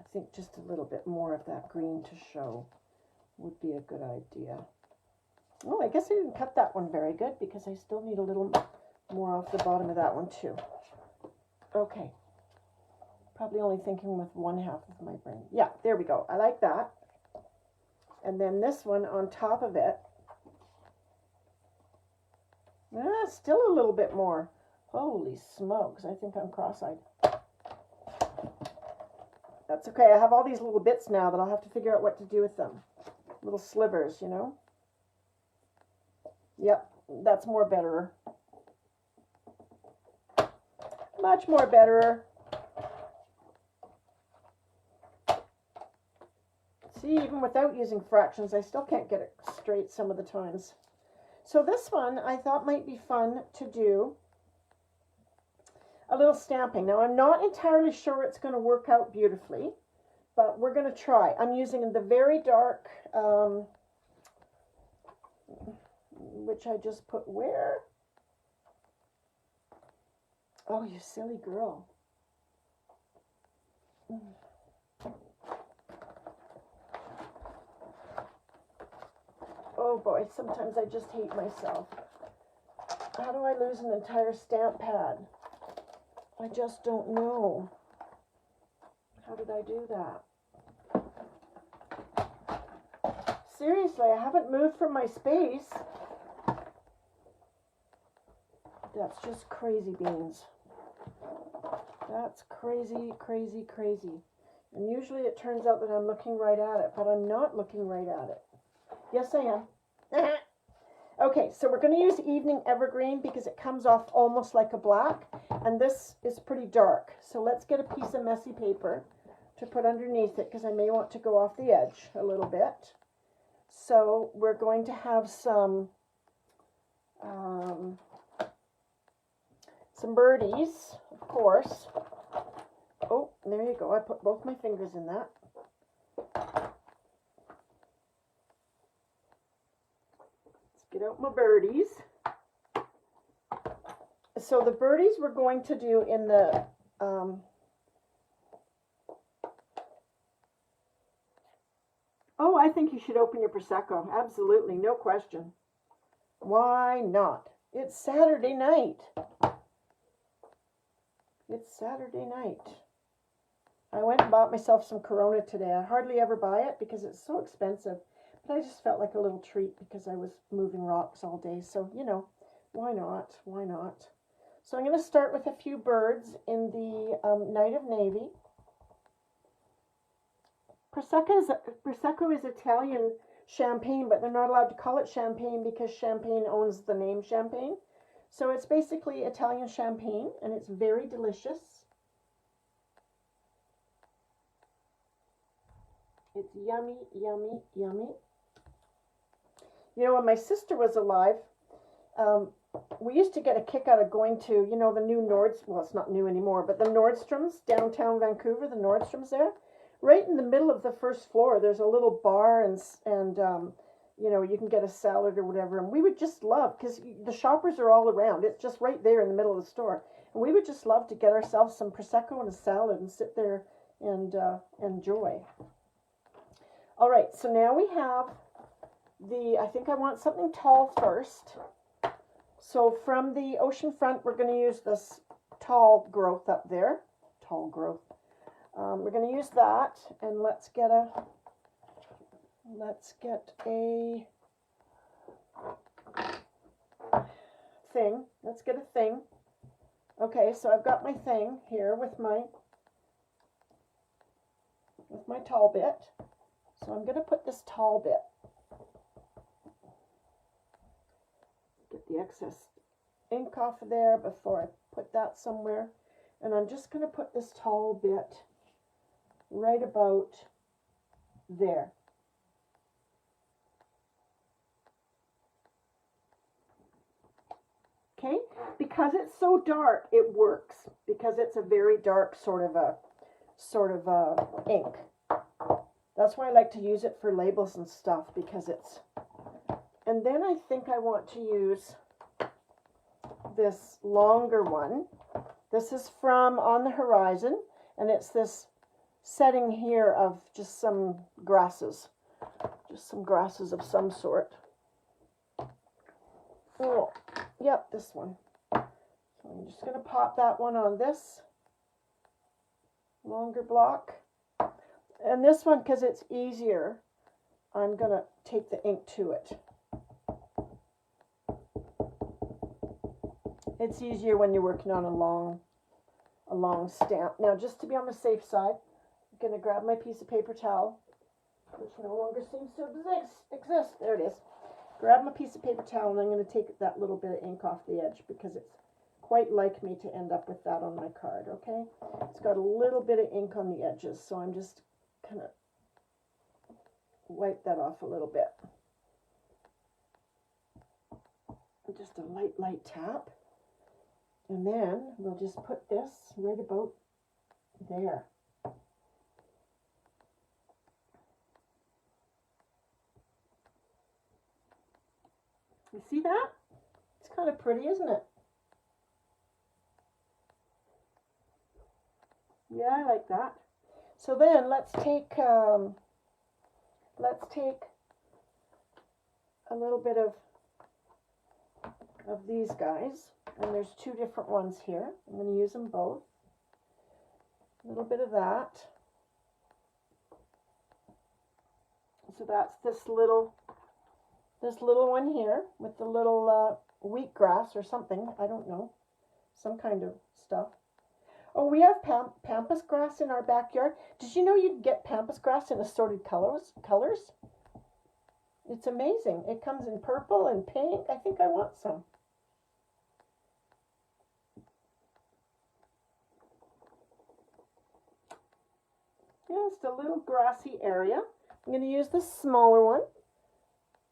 I think just a little bit more of that green to show would be a good idea. Oh, I guess I didn't cut that one very good because I still need a little more off the bottom of that one too. Okay. Probably only thinking with 1/2 of my brain. Yeah, there we go. I like that. And then this one on top of it. Still a little bit more. Holy smokes, I think I'm cross-eyed. That's okay. I have all these little bits now that I'll have to figure out what to do with them. Little slivers, you know. Yep, that's more better. Much more better. See, even without using fractions, I still can't get it straight some of the times. So this one I thought might be fun to do a little stamping. Now I'm not entirely sure it's going to work out beautifully, but we're going to try. I'm using the very dark, which I just put where? Oh, you silly girl. Oh boy, sometimes I just hate myself. How do I lose an entire stamp pad? I just don't know. How did I do that? Seriously, I haven't moved from my space. That's just crazy beans. That's crazy, crazy, crazy. And usually it turns out that I'm looking right at it, but I'm not looking right at it. Yes, I am. Okay, so we're going to use Evening Evergreen because it comes off almost like a black, and this is pretty dark. So let's get a piece of messy paper to put underneath it because I may want to go off the edge a little bit. So we're going to have some birdies, of course. Oh, there you go. I put both my fingers in that. Let's get out my birdies. So the birdies we're going to do in the oh, I think you should open your Prosecco. Absolutely, no question. Why not? It's Saturday night. It's Saturday night. I went and bought myself some Corona today. I hardly ever buy it because it's so expensive. But I just felt like a little treat because I was moving rocks all day. So, you know, why not? Why not? So I'm going to start with a few birds in the Night of Navy. Prosecco is Italian champagne, but they're not allowed to call it champagne because Champagne owns the name Champagne. So it's basically Italian champagne, and it's very delicious. It's yummy, yummy, yummy. You know, when my sister was alive, we used to get a kick out of going to, you know, the new Nords, well, it's not new anymore, but the Nordstroms, downtown Vancouver, the Nordstroms there. Right in the middle of the first floor, there's a little bar and you know, you can get a salad or whatever. And we would just love, because the shoppers are all around. It's just right there in the middle of the store. And we would just love to get ourselves some Prosecco and a salad and sit there and enjoy. All right, so now we have I think I want something tall first. So from the ocean front, we're going to use this tall growth up there. Tall growth. We're going to use that, and let's get a thing. Let's get a thing. Okay, so I've got my thing here with my tall bit. So I'm going to put this tall bit. Get the excess ink off of there before I put that somewhere. And I'm just going to put this tall bit right about there. Okay, because it's so dark, it works because it's a very dark sort of a ink. That's why I like to use it for labels and stuff, because it's. And then I think I want to use this longer one. This is from On the Horizon, and it's this setting here of just some grasses of some sort. Oh, yep, this one. So I'm just going to pop that one on this longer block. And this one, because it's easier, I'm going to take the ink to it. It's easier when you're working on a long stamp. Now, just to be on the safe side, I'm going to grab my piece of paper towel, which no longer seems to exist. There it is. Grab my piece of paper towel, and I'm going to take that little bit of ink off the edge because it's quite like me to end up with that on my card, okay? It's got a little bit of ink on the edges, so I'm just kind of wipe that off a little bit. Just a light tap. And then we'll just put this right about there. You see that? It's kind of pretty, isn't it? Yeah, I like that. So then let's take a little bit of these guys, and there's two different ones here. I'm going to use them both. A little bit of that. So that's this little one here with the little wheatgrass or something. I don't know, some kind of stuff. Oh, we have pampas grass in our backyard. Did you know you'd get pampas grass in assorted colors? It's amazing. It comes in purple and pink. I think I want some. Yeah, just a little grassy area. I'm going to use this smaller one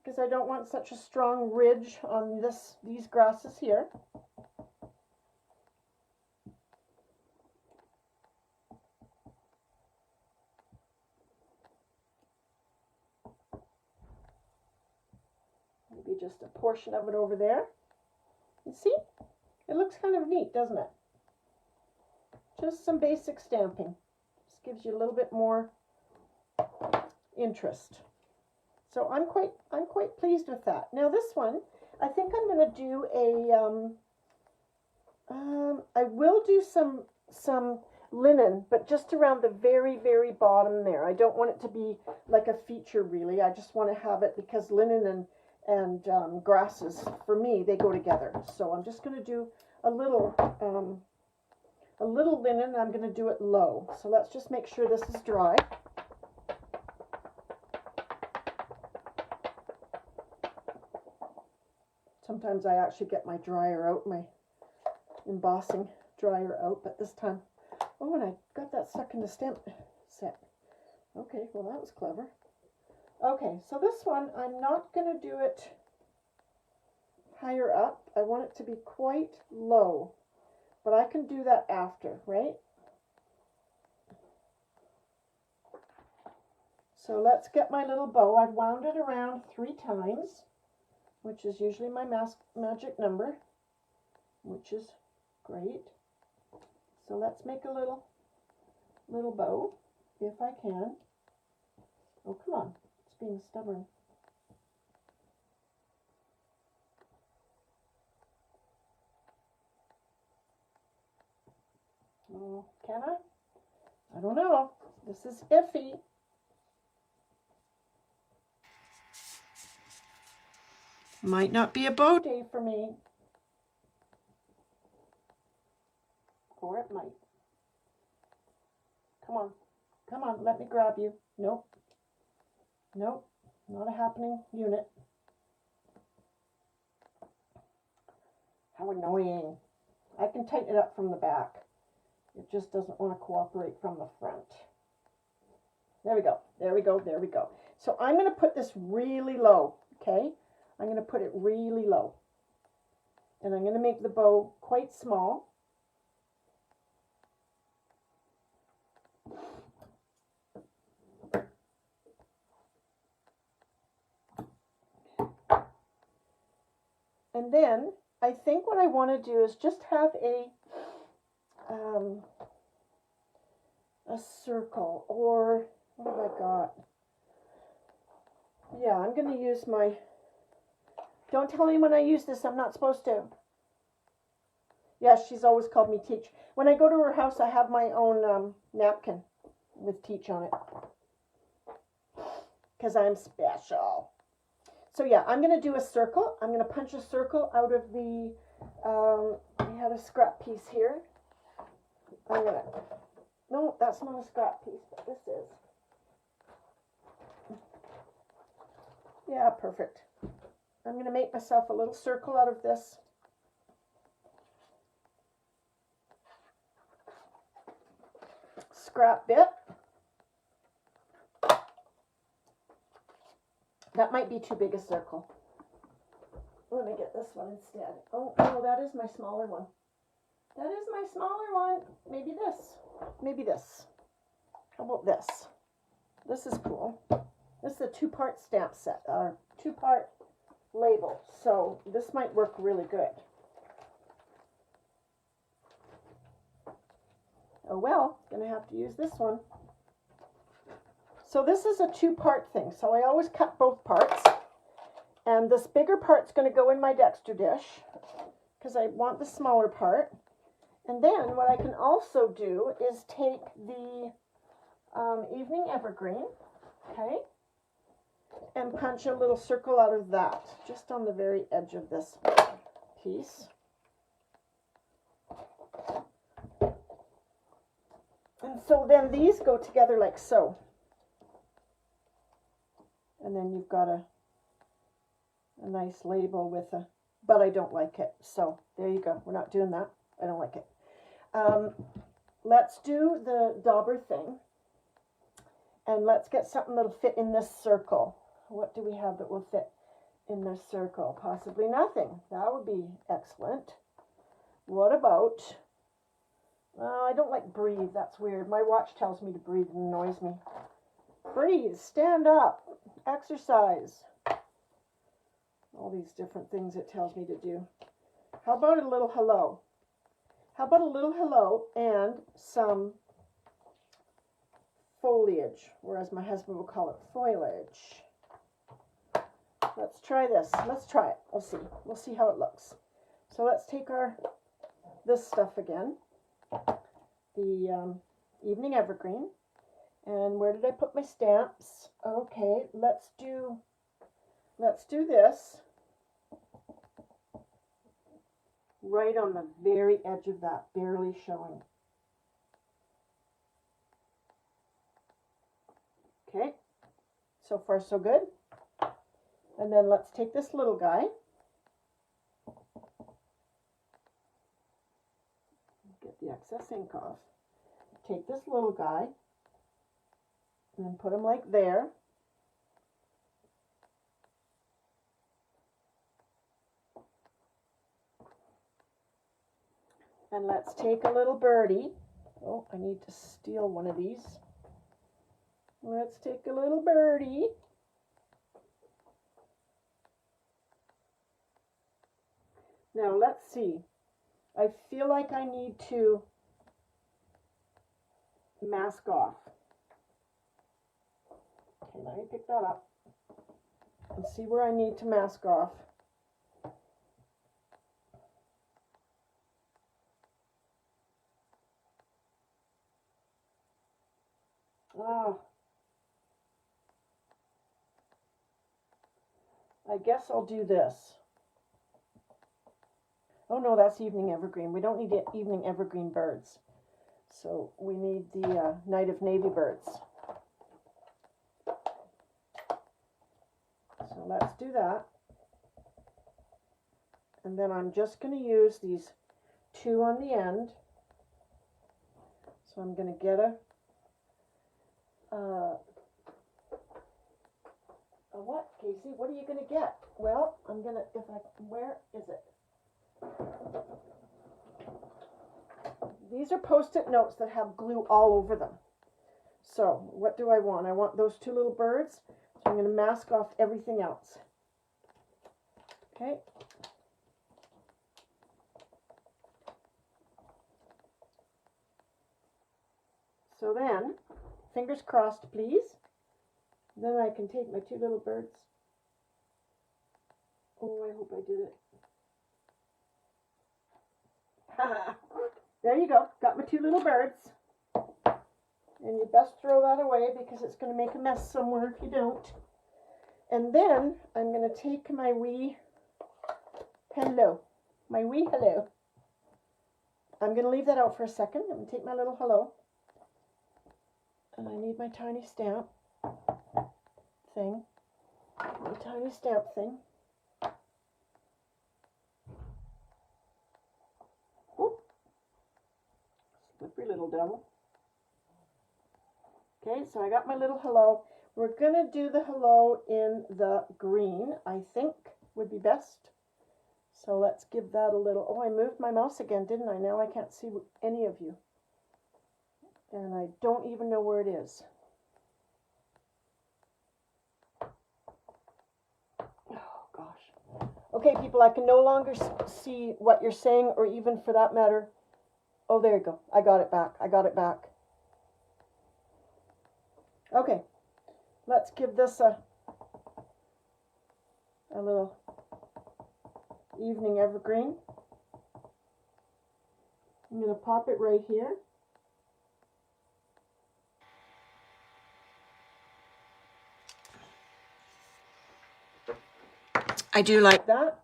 because I don't want such a strong ridge on these grasses here. Maybe just a portion of it over there. You see? It looks kind of neat, doesn't it? Just some basic stamping. Just gives you a little bit more interest. So I'm quite pleased with that. Now this one, I think I'm going to do I will do some linen, but just around the very, very bottom there. I don't want it to be like a feature really. I just want to have it because linen and grasses, for me, they go together. So I'm just going to do a little linen. I'm going to do it low. So let's just make sure this is dry. Sometimes I actually get my dryer out, my embossing dryer out, but this time, oh, and I got that stuck in the stamp set. Okay, well that was clever. Okay, so this one, I'm not going to do it higher up. I want it to be quite low, but I can do that after, right? So let's get my little bow. I've wound it around 3 times, which is usually my magic number, which is great. So let's make a little bow, if I can. Oh, come on. It's being stubborn. Oh, can I? I don't know. This is iffy. Might not be a bow day for me. Or it might. Come on. Come on, let me grab you. Nope. Nope. Not a happening unit. How annoying. I can tighten it up from the back. It just doesn't want to cooperate from the front. There we go. There we go. There we go. So I'm going to put this really low, okay? I'm going to put it really low. And I'm going to make the bow quite small. And then I think what I want to do is just have a circle, or what have I got? Yeah, I'm going to use my, don't tell me when I use this, I'm not supposed to. Yeah, she's always called me Teach. When I go to her house, I have my own napkin with Teach on it. Because I'm special. So yeah, I'm going to do a circle. I'm going to punch a circle out of the, we had a scrap piece here. I'm going to, no, that's not a scrap piece, but this is. Yeah, perfect. I'm going to make myself a little circle out of this. Scrap bit. That might be too big a circle. Let me get this one instead. Oh, no, that is my smaller one. That is my smaller one. Maybe this. Maybe this. How about this? This is cool. This is a 2-part stamp set, or 2-part label. So this might work really good. Oh well, gonna have to use this one. So this is a 2-part thing. So I always cut both parts. And this bigger part's going to go in my Dexter dish because I want the smaller part. And then what I can also do is take the Evening Evergreen, okay, and punch a little circle out of that, just on the very edge of this piece. And so then these go together like so. And then you've got a nice label with a, but I don't like it. So there you go. We're not doing that. I don't like it. Let's do the dauber thing. And let's get something that'll fit in this circle. What do we have that will fit in this circle? Possibly nothing. That would be excellent. What about, I don't like breathe. That's weird. My watch tells me to breathe and annoys me. Breathe, stand up, exercise. All these different things it tells me to do. How about a little hello? How about a little hello and some foliage, whereas my husband will call it foliage. Let's try this. Let's try it. We'll see. We'll see how it looks. So let's take this stuff again. The Evening Evergreen. And where did I put my stamps? Okay, let's do this right on the very edge of that, barely showing. Okay, so far so good. And then let's take this little guy. Get the excess ink off. Take this little guy and then put him like there. And let's take a little birdie. Oh, I need to steal one of these. Let's take a little birdie. Now let's see. I feel like I need to mask off. Okay, let me pick that up and see where I need to mask off. I guess I'll do this. Oh no, that's Evening Evergreen. We don't need Evening Evergreen birds. So we need the Night of Navy birds. So let's do that. And then I'm just going to use these two on the end. So I'm going to get a what, Casey? What are you going to get? Well, I'm going to, where is it? These are Post-it notes that have glue all over them. So what do I want? I want those two little birds. So I'm going to mask off everything else. Okay. So then, fingers crossed, please. Then I can take my two little birds. Oh, I hope I did it. There you go. Got my two little birds. And you best throw that away because it's going to make a mess somewhere if you don't. And then I'm going to take my wee hello. My wee hello. I'm going to leave that out for a second. I'm going to take my little hello. And I need my tiny stamp thing. My tiny stamp thing. Whoop. Slippery little devil. Okay, so I got my little hello. We're going to do the hello in the green, I think would be best. So let's give that a little, oh, I moved my mouse again, didn't I? Now I can't see any of you. And I don't even know where it is. Oh, gosh. Okay, people, I can no longer see what you're saying, or even for that matter. Oh, there you go. I got it back. I got it back. Okay. Let's give this a a little evening evergreen. I'm going to pop it right here. I do like that.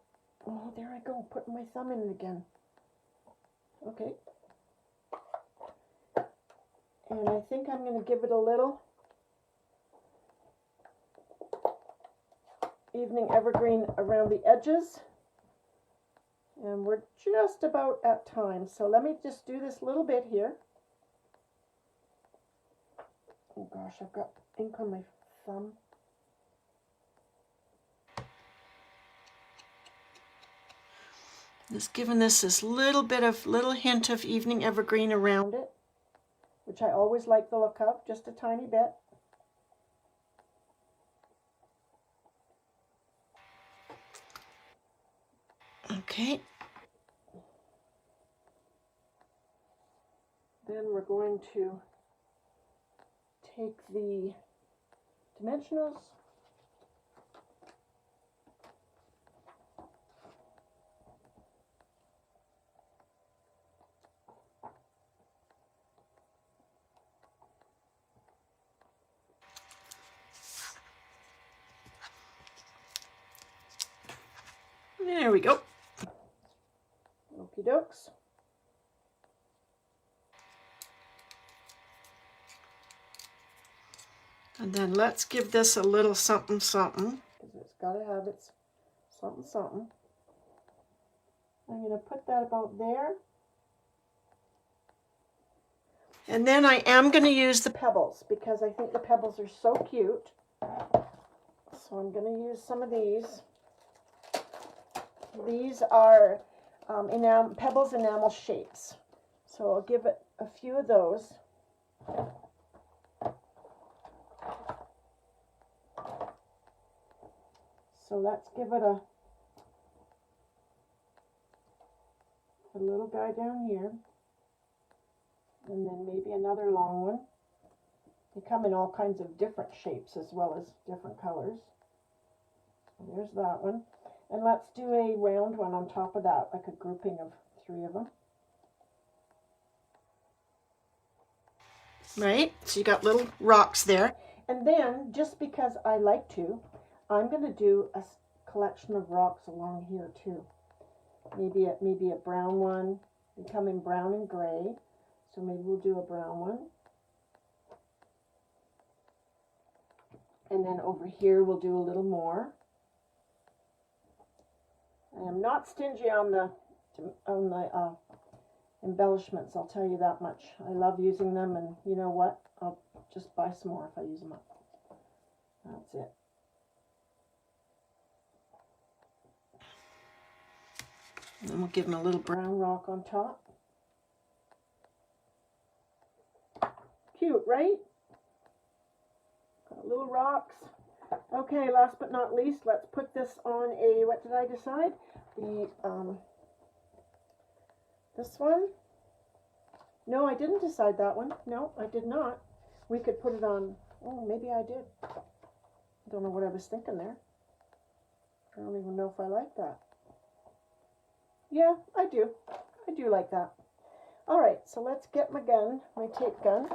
Oh, there I go, putting my thumb in it again. Okay. And I think I'm going to give it a little evening evergreen around the edges. And we're just about at time. So let me just do this little bit here. Oh gosh, I've got ink on my thumb. Just giving this little hint of evening evergreen around it, which I always like the look of, just a tiny bit. Okay. Then we're going to take the dimensionals. There we go. Okie dokes. And then let's give this a little something something, because it's got to have its something something. I'm going to put that about there. And then I am going to use the pebbles, because I think the pebbles are so cute. So I'm going to use some of these. These are pebbles enamel shapes. So I'll give it a few of those. So let's give it a little guy down here. And then maybe another long one. They come in all kinds of different shapes as well as different colors. So there's that one. And let's do a round one on top of that, like a grouping of 3 of them. Right? So you got little rocks there. And then, just because I like to, I'm going to do a collection of rocks along here too. Maybe a brown one. They come in brown and gray. So maybe we'll do a brown one. And then over here we'll do a little more. I am not stingy on the embellishments, I'll tell you that much. I love using them, and you know what? I'll just buy some more if I use them up. That's it. And then we'll give them a little brown rock on top. Cute, right? Got little rocks. Okay, last but not least, let's put this on a, what did I decide? This one? No, I didn't decide that one. No, I did not. We could put it on, oh, maybe I did. I don't know what I was thinking there. I don't even know if I like that. Yeah, I do. I do like that. All right, so let's get my gun, my tape gun.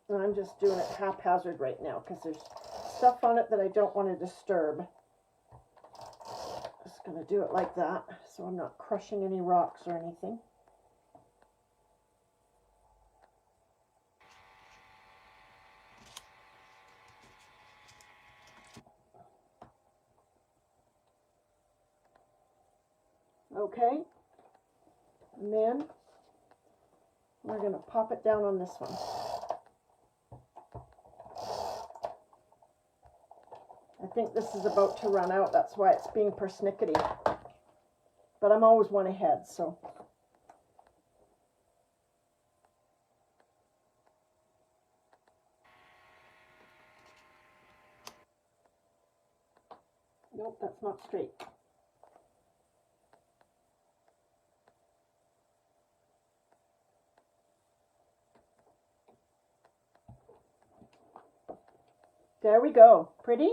And I'm just doing it haphazard right now because there's stuff on it that I don't want to disturb. Just going to do it like that so I'm not crushing any rocks or anything. Okay, and then we're going to pop it down on this one. I think this is about to run out, that's why it's being persnickety. But I'm always one ahead, so. Nope, that's not straight. There we go. Pretty?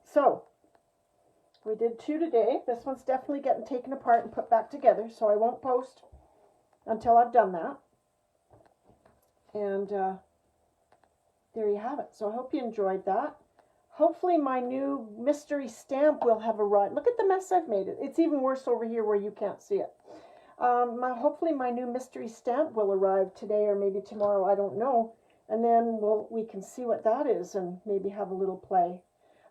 So, we did 2 today. This one's definitely getting taken apart and put back together, so I won't post until I've done that. And there you have it. So I hope you enjoyed that. Hopefully my new mystery stamp will have arrived. Look at the mess I've made. It's even worse over here where you can't see it. Hopefully my new mystery stamp will arrive today or maybe tomorrow. I don't know. And then we can see what that is and maybe have a little play.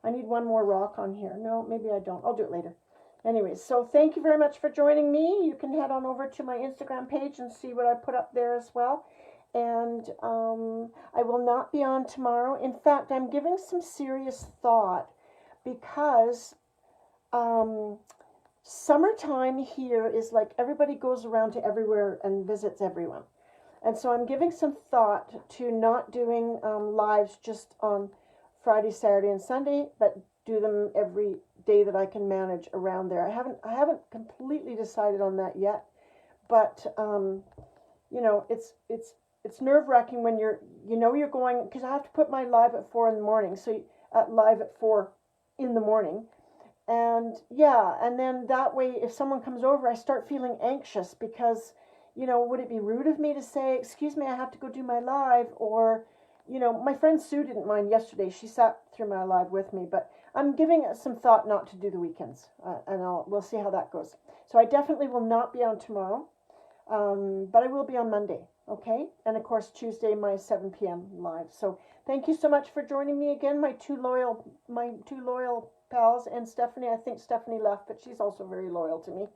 I need one more rock on here. No, maybe I don't. I'll do it later. Anyways, so thank you very much for joining me. You can head on over to my Instagram page and see what I put up there as well. And I will not be on tomorrow. In fact, I'm giving some serious thought because summertime here is like everybody goes around to everywhere and visits everyone. And so I'm giving some thought to not doing lives just on Friday, Saturday, and Sunday, but do them every day that I can manage around there. I haven't completely decided on that yet, but you know, it's nerve-wracking when you're going, because I have to put my live at 4 in the morning, so live at 4 in the morning, and yeah, and then that way, if someone comes over, I start feeling anxious because, you know, would it be rude of me to say, excuse me, I have to go do my live, or, you know, my friend Sue didn't mind yesterday. She sat through my live with me, but I'm giving it some thought not to do the weekends, and we'll see how that goes. So I definitely will not be on tomorrow, but I will be on Monday, okay? And of course, Tuesday, my 7 p.m. live. So thank you so much for joining me again, my two loyal pals, and Stephanie. I think Stephanie left, but she's also very loyal to me.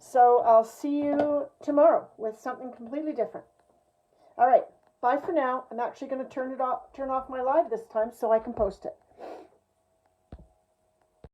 So I'll see you tomorrow with something completely different. All right. Bye for now. I'm actually going to turn off my live this time so I can post it.